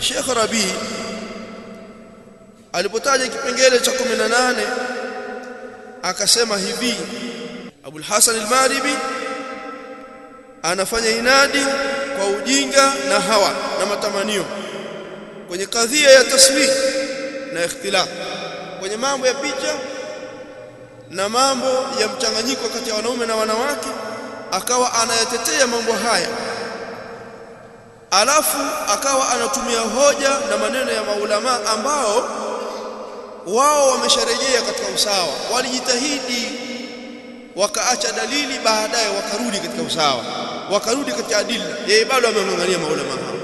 Sheikh Rabi alipotaja kipengele cha 18 akasema hivi, Abu al-Hasan al-Maribi anafanya inadi kwa ujinga na hawa na matamanio kwenye kadhia ya taswir na ikhtilaf, kwenye mambo ya picha na mambo ya mchanganyiko kati ya wanaume na wanawake, akawa anayatetea mambo haya, alafu akawa anatumia hoja na maneno ya maulama ambao wao wamesharejea katika usawa, walijitahidi wakaacha dalili, baadaye wakarudi katika usawa, wakarudi katika adilla, yeye bado amemwangalia maulama hao.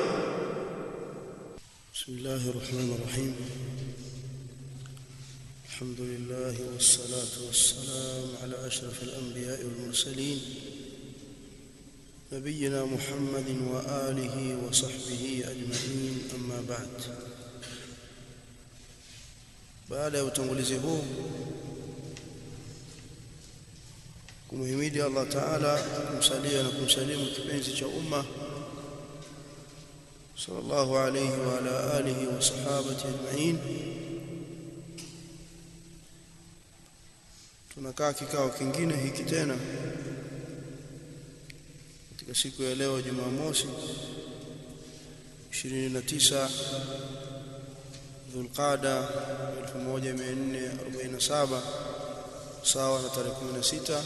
Bismillahir Rahmanir Rahim. Alhamdulillah wassalatu wassalam ala ashrafil anbiya'i wal mursalin nabiyina Muhammadin wa alihi wa sahbihi ajma'in, amma ba'd. Baada ya utangulizi huu, kumhimidi Allah Ta'ala, kumsalia na kumsalimu kipenzi cha umma sallallahu alayhi wa ala alihi wa sahabati ajma'in. Tunakaa kikao kingine hiki tena katika siku ya leo Jumamosi 29 Dhulqaada 1447 sawa na tarehe 16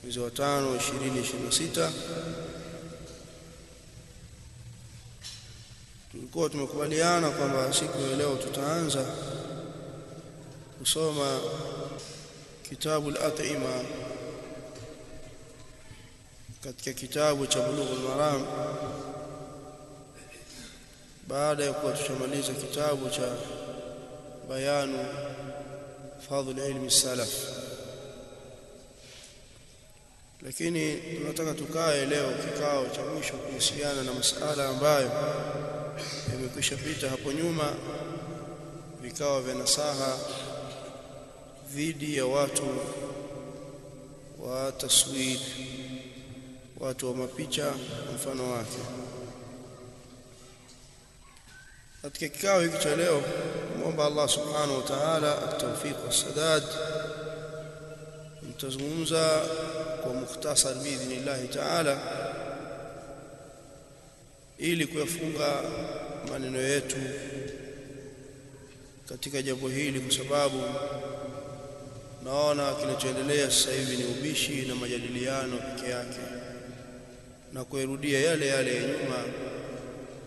mwezi wa 5 2026. Tulikuwa tumekubaliana kwamba siku ya leo tutaanza kusoma kitabu al-At'ima katika kitabu cha Bulughul Maram, baada ya kuwa tushamaliza kitabu cha Bayanu Fadhl Ilmi Salaf. Lakini tunataka tukae leo kikao cha mwisho kuhusiana na masuala ambayo yamekwisha pita hapo nyuma, vikao vya nasaha dhidi ya watu wa taswir, watu wa mapicha mfano wake. Katika kikao hiki cha leo, muomba Allah subhanahu wa ta'ala at-tawfiq was-sadad. Nitazungumza kwa mukhtasar biidhnillah ta'ala ili kuyafunga maneno yetu katika jambo hili, kwa sababu naona kinachoendelea sasa hivi ni ubishi na majadiliano peke yake na kurudia yale yale ya nyuma,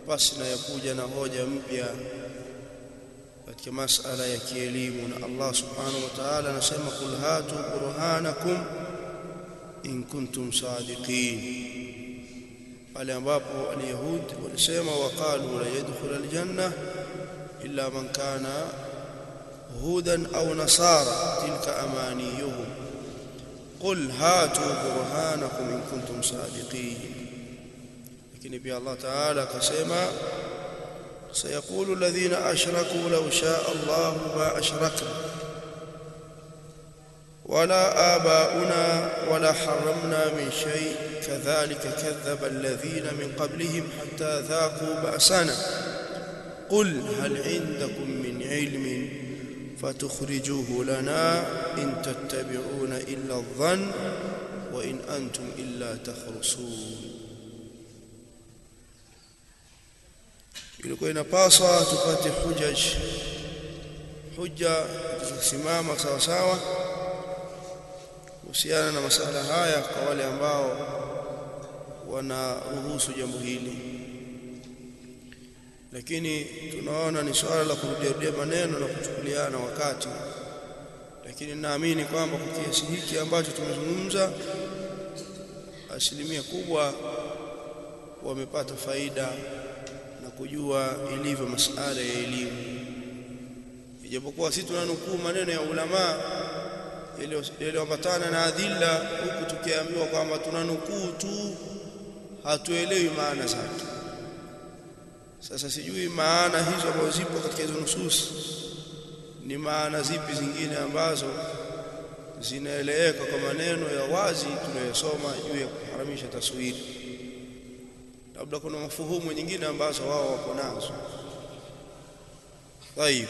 basi na yakuja na hoja mpya katika masala ya kielimu. Na Allah subhanahu wa ta'ala anasema, qul hatu burhanakum in kuntum sadiqin, pale ambapo al-yahud walisema waqalu la yadkhul al-janna illa man kana hudan aw nasara tilka amaniyuhum qul hatu burhanakum in kuntum sadiqin. Lakini pia Allah Ta'ala akasema, sayaqulu alladhina ashraku law sha'a Allahu ma ashrakna wala abauna wala harramna min shay kadhalika kadhaba alladhina min qablihim hatta dhaqu ba'sana qul hal 'indakum min 'ilmin fatukhrijuhu lana in tattabi'una illa adh-dhann wa in antum illa takhrusun. Ilikuwa inapaswa tupate hujja tukisimama sawa sawa kuhusiana na masala haya kwa wale ambao wanaruhusu jambo hili, lakini tunaona ni swala la kurudia maneno na kuchukuliana wakati. Lakini naamini kwamba kwa kiasi hiki ambacho tumezungumza, asilimia kubwa wamepata faida na kujua ilivyo masala ya elimu, ijapokuwa sisi tunanukuu maneno ya ulama yaliyoambatana na adilla, huku tukiambiwa kwamba tunanukuu tu, hatuelewi maana zake. Sasa sijui maana hizo ambazo zipo katika hizo nusus ni maana zipi zingine ambazo zinaeleweka kwa maneno ya wazi tunayosoma juu ya kuharamisha taswiri. labda kuna mafuhumu nyingine ambazo wao wako nazo. Tayeb,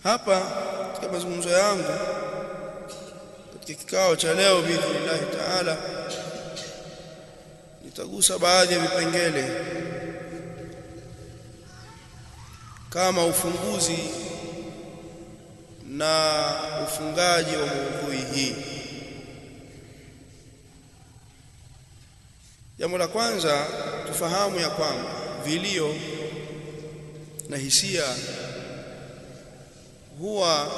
hapa katika mazungumzo yangu katika kikao cha leo biidhnillah taala nitagusa baadhi ya vipengele kama ufunguzi na ufungaji wa maudhui hii. Jambo la kwanza, tufahamu ya kwamba vilio na hisia huwa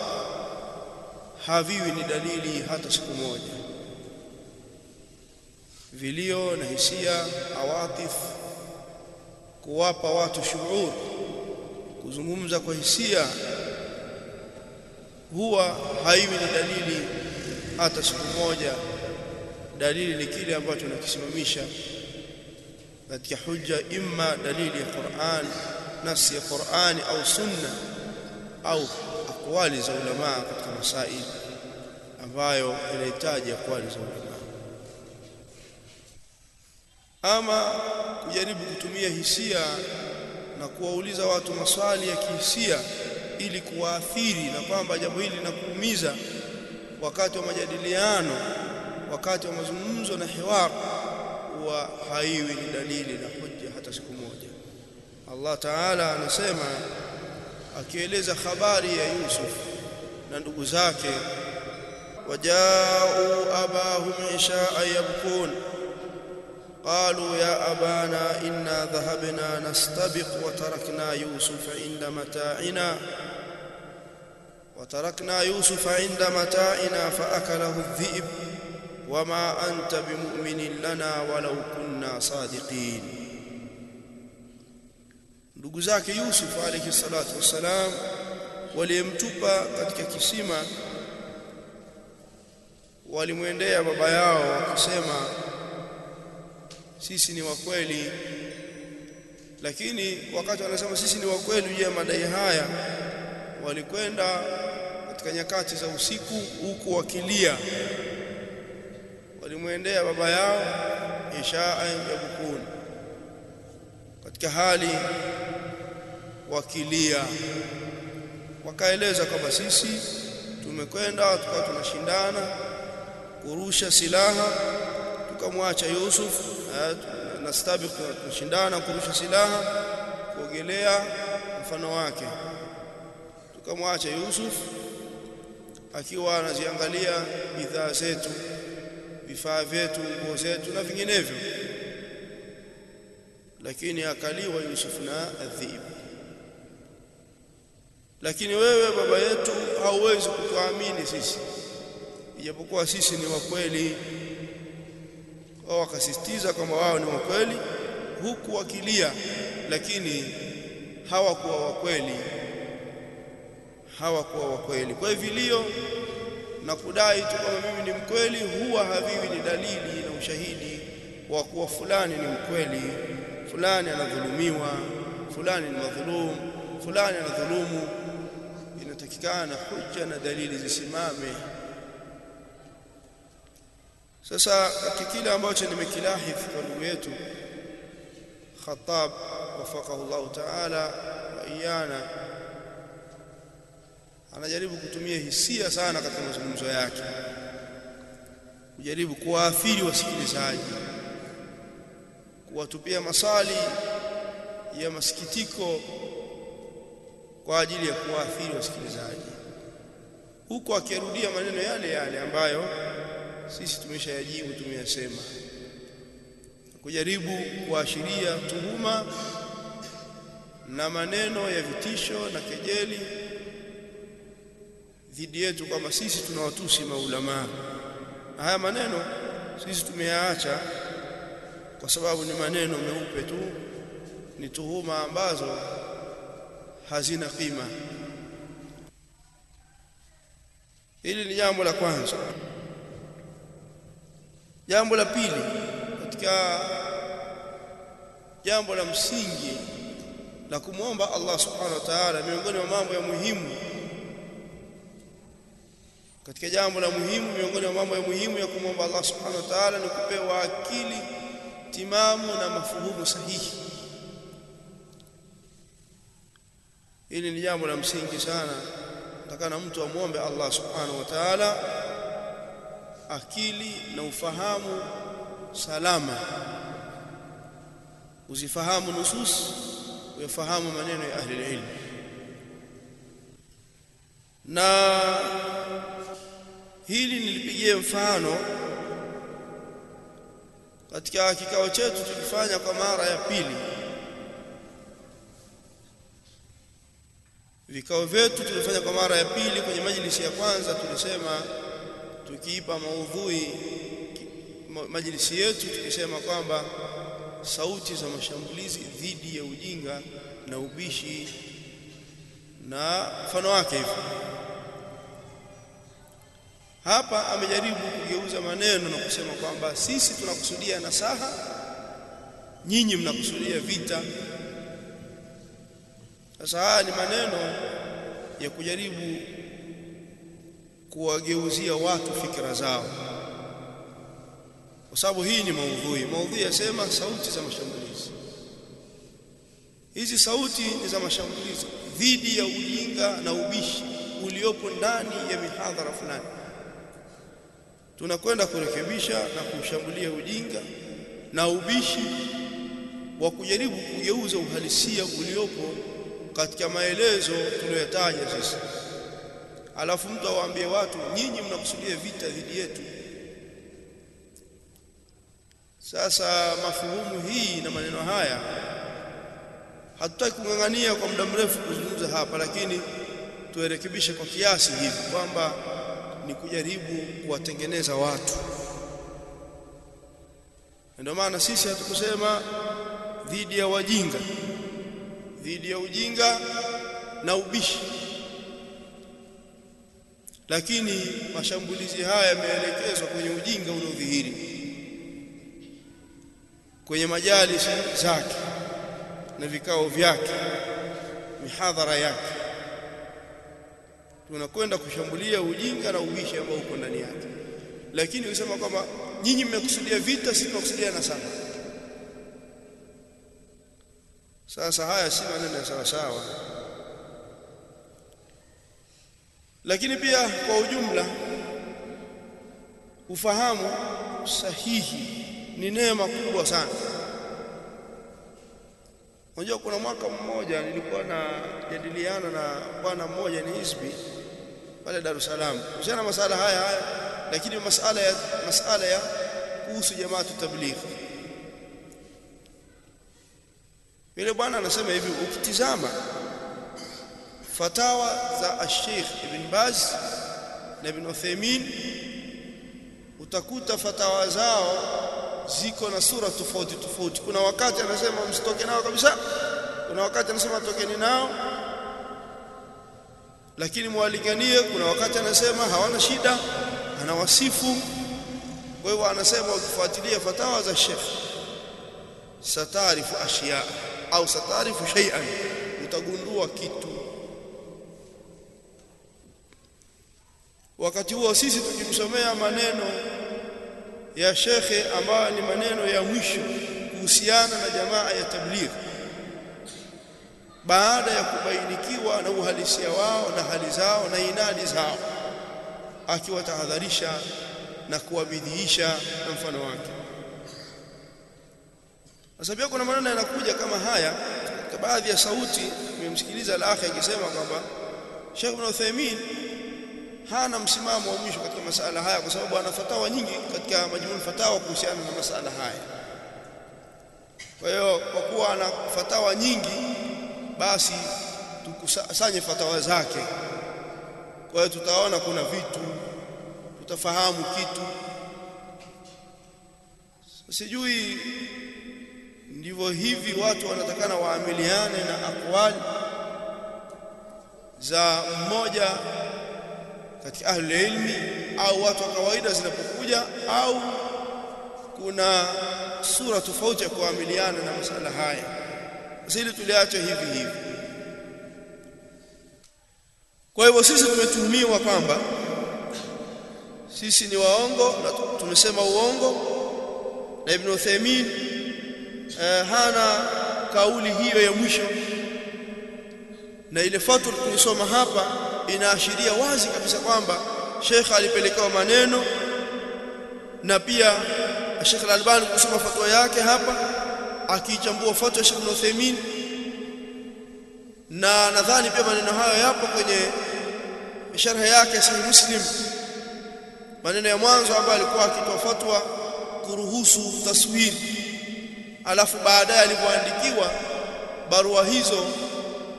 haviwi ni dalili hata siku moja. Vilio na hisia, awatif, kuwapa watu shuur, kuzungumza kwa hisia, huwa haiwi ni dalili hata siku moja. Dalili ni kile ambacho tunakisimamisha katika hujja, imma dalili ya Qur'an, nasi ya Qur'ani, au sunna, au aqwali za ulama katika masaili ambayo inahitaji aqwali za ulama. Ama kujaribu kutumia hisia na kuwauliza watu maswali ya kihisia ili kuwaathiri, na kwamba jambo hili linakuumiza wakati wa majadiliano, wakati wa mazungumzo na hiwar, huwa haiwi ni dalili na hujja hata siku moja. Allah Ta'ala anasema akieleza habari ya Yusuf na ndugu zake, wajau abahum isha'a yabkun qalu ya abana inna dhahabna nastabiq wa tarakna yusufa inda mata'ina fa akalahu adh-dhi'b wama anta bimu'minin lana walau kunna sadiqin. Ndugu zake Yusuf alayhi salatu wassalam walimtupa katika kisima, walimwendea baba yao wakisema sisi ni wa kweli. Lakini wakati wanasema sisi ni wa kweli juu ya madai haya, walikwenda katika nyakati za usiku huku wakilia. Walimwendea baba yao isha'a yabkun, katika hali wakilia, wakaeleza kwamba sisi tumekwenda tukawa tunashindana kurusha silaha, tukamwacha Yusuf, nastabiq, tunashindana kurusha silaha, kuogelea mfano wake, tukamwacha Yusuf akiwa anaziangalia bidhaa zetu, vifaa vyetu, nguo zetu na vinginevyo, lakini akaliwa Yusuf na adhib. Lakini wewe baba yetu hauwezi kutuamini sisi, ijapokuwa sisi ni wa kweli. Wao wakasisitiza kwamba wao ni wa kweli huku wakilia, lakini hawakuwa wa kweli, Kwa hivyo vilio na kudai tu kwamba mimi ni mkweli huwa haviwi ni dalili na ushahidi wa kuwa fulani ni mkweli. Fulani anadhulumiwa, fulani ni madhulum, fulani anadhulumu. Inatakikana hujja na dalili zisimame. Sasa katika kile ambacho nimekilahidhi kwa ndugu yetu Khattab wafaqahu Allah Ta'ala wa iyana, anajaribu kutumia hisia sana katika mazungumzo yake, kujaribu kuwaathiri wasikilizaji, kuwatupia maswali ya masikitiko kwa ajili ya kuwaathiri wasikilizaji, huko akirudia maneno yale yale ambayo sisi tumeshayajibu, tumeyasema, kujaribu kuashiria tuhuma na maneno ya vitisho na kejeli dhidi yetu kwamba sisi tunawatusi maulama. Na haya maneno sisi tumeyaacha kwa sababu ni maneno meupe tu, ni tuhuma ambazo hazina qima. Hili ni jambo la kwanza. Jambo la pili, katika jambo la msingi la kumwomba Allah subhanahu wa ta'ala, miongoni mwa mambo ya muhimu, katika jambo la muhimu miongoni mwa mambo ya muhimu ya kumwomba Allah subhanahu wa ta'ala ni kupewa akili timamu na mafuhumu sahihi. Hili ni jambo la msingi sana. Nataka mtu amuombe Allah subhanahu wa ta'ala akili na ufahamu salama, uzifahamu nusus, uyafahamu maneno ya ahli ilmu. Na hili nilipigie mfano katika kikao chetu tukifanya kwa mara ya pili. Vikao vyetu tulifanya kwa mara ya pili. Kwenye majlisi ya kwanza tulisema, tukiipa maudhui majlisi yetu, tukisema kwamba sauti za mashambulizi dhidi ya ujinga na ubishi na mfano wake hivyo. Hapa amejaribu kugeuza maneno na kusema kwamba sisi tunakusudia nasaha, nyinyi mnakusudia vita. Sasa haya ni maneno ya kujaribu kuwageuzia watu fikra zao, kwa sababu hii ni maudhui yasema sauti za mashambulizi. Hizi sauti ni za mashambulizi dhidi ya ujinga na ubishi uliopo ndani ya mihadhara fulani. Tunakwenda kurekebisha na kushambulia ujinga na ubishi wa kujaribu kugeuza uhalisia uliopo katika maelezo tuliyotaja sisi. Alafu mtu awaambie watu, nyinyi mnakusudia vita dhidi yetu. Sasa mafuhumu hii na maneno haya hatutaki kungangania kwa muda mrefu kuzungumza hapa, lakini tuerekebishe kwa kiasi hivi kwamba ni kujaribu kuwatengeneza watu. Ndio maana sisi hatukusema dhidi ya wajinga, dhidi ya ujinga na ubishi, lakini mashambulizi haya yameelekezwa kwenye ujinga unaodhihiri kwenye majalisi zake na vikao vyake, mihadhara yake. Tunakwenda kushambulia ujinga na ubishi ambao uko ndani yake, lakini usema kwamba nyinyi mmekusudia vita, sisi tunakusudia nasaha. Sasa haya si maneno ya sawa sawa. Lakini pia kwa ujumla, ufahamu sahihi ni neema kubwa sana. Unajua, kuna mwaka mmoja nilikuwa na jadiliana na bwana mmoja ni Hizbi pale Dar es Salaam kuhusiana na masala haya, lakini masala ya kuhusu Jamaatu Tabligh. Yule bwana anasema hivi, ukitizama fatawa za Sheikh Ibn Baz na Ibn Uthaymeen utakuta fatawa zao ziko na sura tofauti tofauti. Kuna wakati anasema msitoke nao kabisa, kuna wakati anasema tokeni nao lakini mwalinganie, kuna wakati anasema hawana shida, anawasifu. Kwa hivyo anasema ukifuatilia fatawa za Sheikh satarifu ashya au satarifu shay'an, utagundua kitu. Wakati huo sisi tukimsomea maneno ya shekhe ambayo ni maneno ya mwisho kuhusiana na jamaa ya tabligh, baada ya kubainikiwa na uhalisia wao na hali zao na inadi zao, akiwatahadharisha na kuwabidhiisha na mfano wake. Sasa pia kuna maneno yanakuja kama haya katika baadhi ya sauti. Nimemsikiliza al-akhi akisema kwamba Sheikh Ibn Uthaymeen hana msimamo wa mwisho katika masala haya, kwa sababu ana fatawa nyingi katika majmuul fatawa kuhusiana na masala haya. Kwa hiyo kwa kuwa ana fatawa nyingi, basi tukusanye fatawa zake. Kwa hiyo tutaona kuna vitu, tutafahamu kitu. Sijui ndivyo hivi watu wanatakana waamiliane na aqwali za mmoja katika ahli ilmi au watu wa kawaida zinapokuja, au kuna sura tofauti ya kuamiliana na masala haya. Sasa ili tuliache hivi hivi. Kwa hivyo sisi tumetuhumiwa kwamba sisi ni waongo na tumesema uongo, na Ibn Uthaymeen hana kauli hiyo ya mwisho, na ile fatwa tulisoma hapa inaashiria wazi kabisa kwamba Sheikh alipelekewa maneno, na pia Sheikh Al-Albani kusoma fatwa yake hapa akichambua fatwa ya Sheikh Ibn Uthaymeen, na nadhani pia maneno hayo yapo kwenye sharh yake Sahih Muslim, maneno ya mwanzo ambayo alikuwa akitoa fatwa kuruhusu taswiri, alafu baadaye alipoandikiwa barua hizo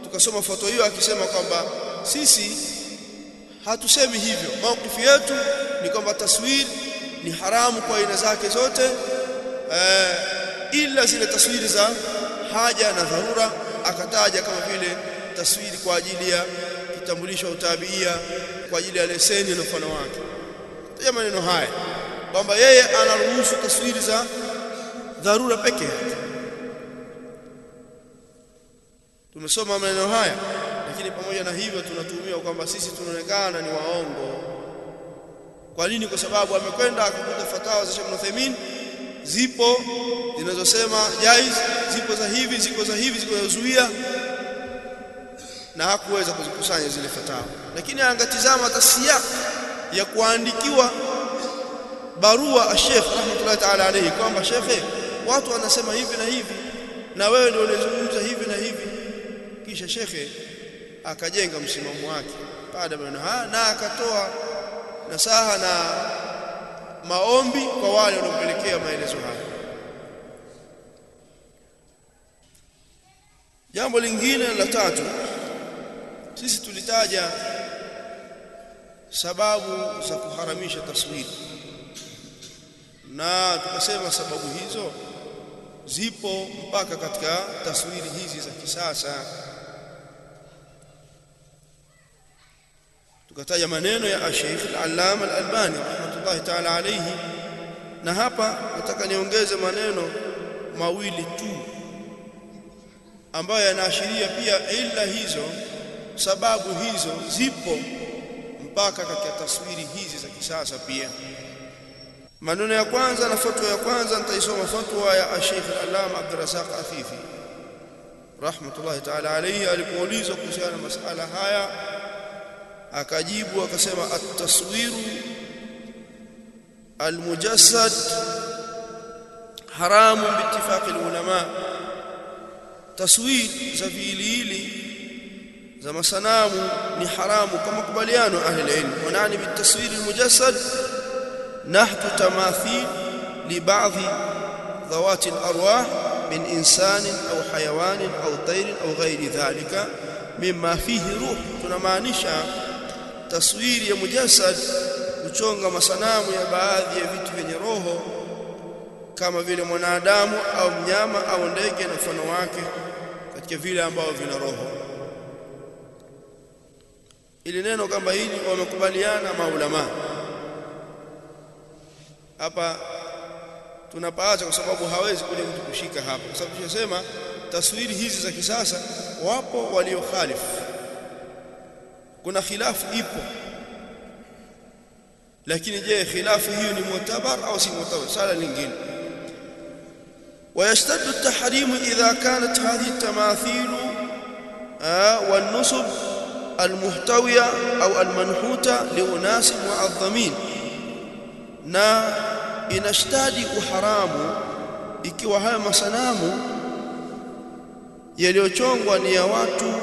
tukasoma fatwa hiyo akisema kwamba sisi hatusemi hivyo, maukifu yetu ni kwamba taswiri ni haramu kwa aina zake zote, ila zile taswiri za haja na dharura. Akataja kama vile taswiri kwa ajili ya kitambulisho au tabia, kwa ajili ya leseni na mfano wake. Taja maneno haya kwamba yeye anaruhusu taswiri za dharura pekee yake. Tumesoma maneno haya, lakini pamoja na hivyo tunatuhumiwa kwamba sisi tunaonekana ni waongo. Kwa nini? Kwa sababu amekwenda akakuta fatawa za Sheikh Ibn Uthaymeen zipo zinazosema jaiz, zipo za hivi, ziko za hivi, ziko zazuia, na hakuweza kuzikusanya zile fatawa. Lakini angatizama tasiyaq ya kuandikiwa barua Sheikh rahmatullahi ta'ala alayhi kwamba Sheikh, watu wanasema hivi na hivi na wewe ndio unazungumza hivi na hivi. Kisha Sheikh akajenga msimamo wake baada ya maneno haya, na akatoa nasaha na maombi kwa wale wanaopelekea maelezo haya. Jambo lingine la tatu, sisi tulitaja sababu za kuharamisha taswiri, na tukasema sababu hizo zipo mpaka katika taswiri hizi za kisasa. Tukataja maneno ya Sheikh Al-Allama Al-Albani rahmatullahi ta'ala alayhi, na hapa nataka niongeze maneno mawili tu ambayo yanaashiria pia ila hizo, sababu hizo zipo mpaka katika taswiri hizi za kisasa pia. Maneno ya kwanza na fatwa ya kwanza nitaisoma fatwa ya Sheikh Al-Allama Abdul Razzaq Afifi rahmatullahi ta'ala alayhi. Alipoulizwa kuhusiana na masala haya akajibu akasema, at-taswiru al-mujassad haramun biittifaqi al-ulama. Taswir za viwiliwili za masanamu ni haramu kama kubaliano ahli ilm. Wanani bitaswir al-mujassad nahtu tamathil li ba'dhi dhawati al-arwah min insanin au hayawanin au tayrin au ghairi dhalika mimma fihi ruh. Tunamaanisha taswiri ya mujassad kuchonga masanamu ya baadhi ya vitu vyenye roho kama vile mwanadamu au mnyama au ndege na mfano wake katika vile ambao vina roho. Ili neno kama hili wamekubaliana maulama. Hapa tunapaacha kwa sababu hawezi kuja mtu kushika hapa, kwa sababu tunasema taswiri hizi za kisasa wapo waliokhalifu, kuna khilafu ipo. Lakini je, khilafu hiyo ni mu'tabar au si mu'tabar? Sala lingine. ويشتد التحريم إذا كانت هذه التماثيل والنصب المحتوية أو المنحوتة لأناس معظمين. na inashtadi uharamu ikiwa haya masanamu yaliyochongwa ni ya watu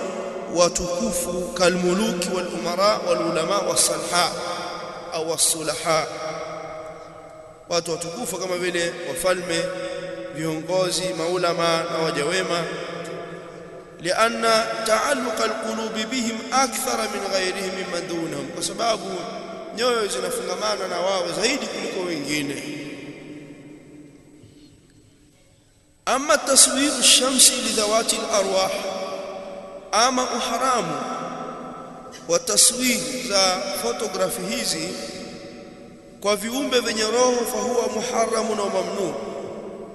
watukufu, kalmuluki wal umara wal ulama wasalha au wasulaha, watu watukufu kama vile wafalme, viongozi, maulama na waja wema. lianna taalluq alqulub bihim akthara min ghayrihim mimman dunahum, kwa sababu nyoyo zinafungamana na wao zaidi kuliko wengine. ama taswir ash-shamsi li dhawati al-arwah, ama uharamu wa taswir za fotografi hizi kwa viumbe vyenye roho, fa huwa muharramun wa mamnu,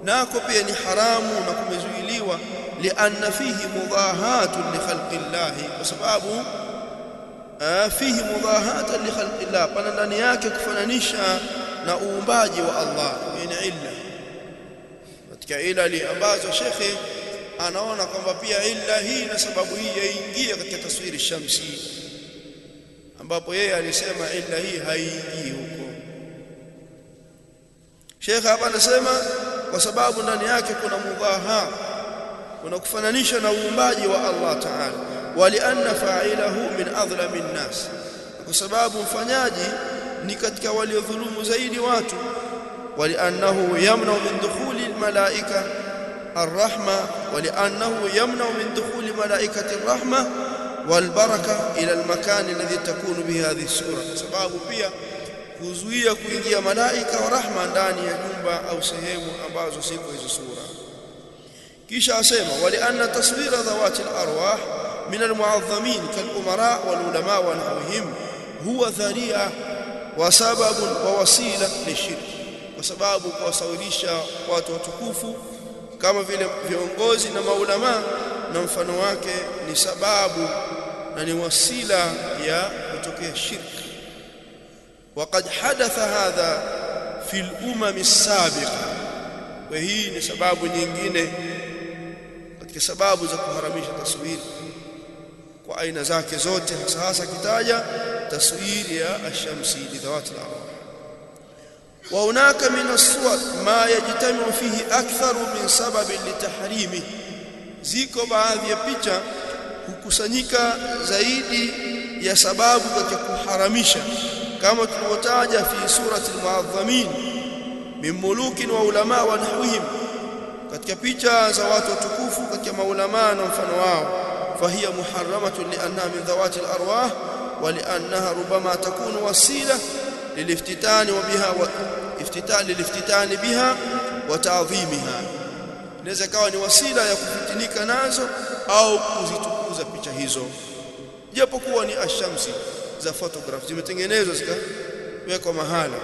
nako pia ni haramu na kumezuiliwa. lianna fihi mudahatun li khalqi llahi, kwa sababu fihi mudahatan li khalqi llah, pana ndani yake kufananisha na uumbaji wa Allah. Ina illa katika ilali ambazo shekhe anaona kwamba pia illa hii na sababu hii yaingia katika taswiri shamsi, ambapo yeye alisema illa hii haingii huko. Shekhe hapa anasema kwa sababu ndani yake kuna mudhaha, kuna kufananisha na uumbaji wa Allah Ta'ala, wali anna fa'ilahu min adhlami nnas, kwa sababu mfanyaji ni katika waliodhulumu zaidi watu, wali annahu yamna'u min dukhuli almalaika arrahma, wali annahu yamna'u min dukhuli malaikati arrahma walbaraka ila almakan alladhi takunu bihi hadhihi sura, sababu pia kuzuia kuingia malaika wa rahma ndani ya nyumba au sehemu ambazo ziko hizo sura. Kisha asema wali anna taswira dhawati al-arwah min al-mu'azzamin kal-umara wal-ulama wa nahwihim huwa dhari'a wa sababun wa wasila lishirk, kwa sababu kuwasawirisha watu watukufu kama vile viongozi na maulama na mfano wake ni sababu na ni wasila ya kutokea shirki. وقد حدث هذا في الامم السابقه, وهي ni sababu nyingine katika sababu za kuharamisha taswiri kwa aina zake zote, hasa kitaja taswiri ya ash-shamsi li dhawati al-arwah. wa hunaka min as-suwar ma yajtami'u fihi aktharu min sababin litahrimi, ziko baadhi ya picha hukusanyika zaidi ya sababu katika kuharamisha, kama tulivyotaja fi surati al-mu'azzamin min mulukin wa ulama wa nahwihim, katika picha za watu watukufu katika maulama na mfano wao. fahiya muharramatun li'annaha min dhawati al-arwah wa li'annaha rubama takunu wasila liliftitani wa biha wa liliftitani biha wa ta'dhimiha, inaweza kawa ni wasila ya kufitinika nazo au kuzitukuza picha hizo, japokuwa ni ash-shamsi za photograph zimetengenezwa zikawekwa mahala